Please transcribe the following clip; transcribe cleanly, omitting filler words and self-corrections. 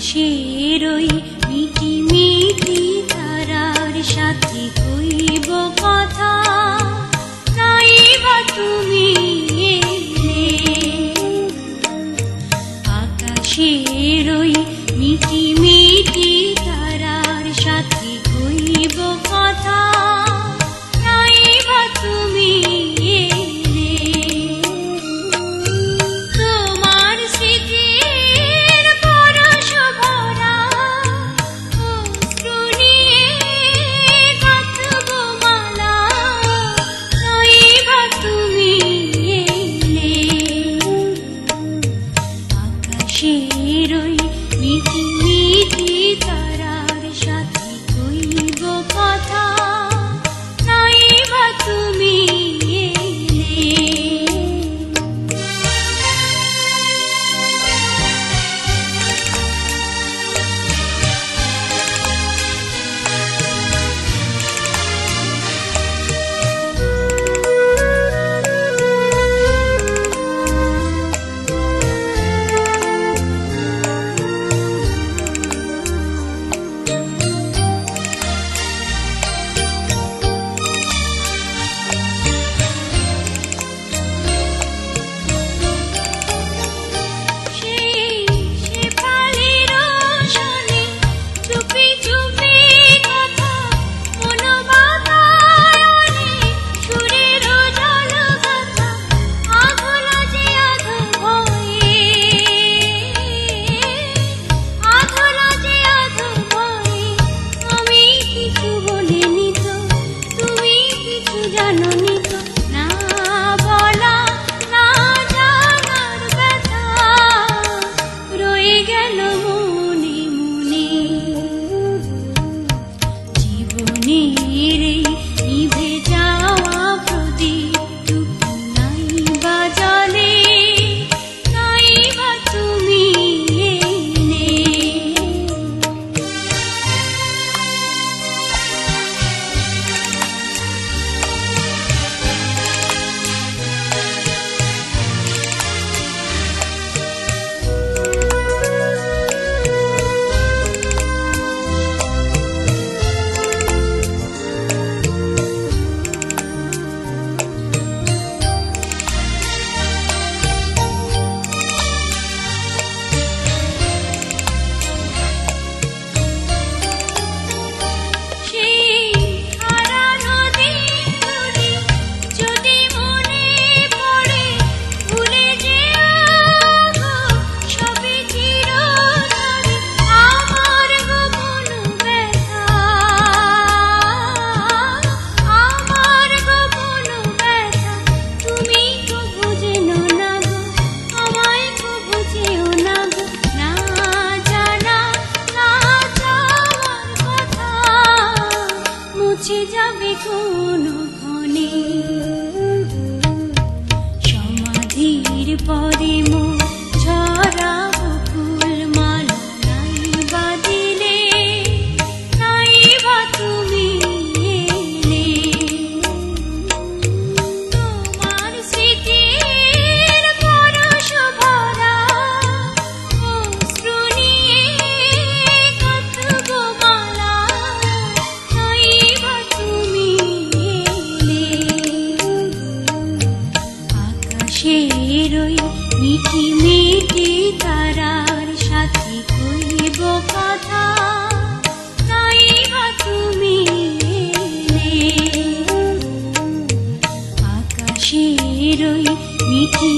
আকাশেরই মিটি মিটি তারার সাথে কইব কথা, নাই বা তুমি এলে। আকাশেরই মিটি মিটি তারার সাথে কইব কথা, নাই বা তুমি এলে। তোমার স্মৃতির পরশ ভরা অশ্রু নিয়ে গাঁথব মালা, নাই বা তুমি এলে। আকাশেরই মিটি মিটি তারার সাথে কইব কথা, নাই বা তুমি এলে। যাবে কোনো ক্ষণে সমাধির পরে মোর ঝরাবো ফুল মালা, নাই বা দিলে, নাই বা তুমি এলে। তোমার স্মৃতির পরশ ভরা অশ্রু নিয়ে গাঁথব মালা, নাই বা তুমি এলে। আকাশেরই মিটি মিটি তারার সাথে কইব কথা, নাই বা তুমি এলে। আকাশেরই মিটি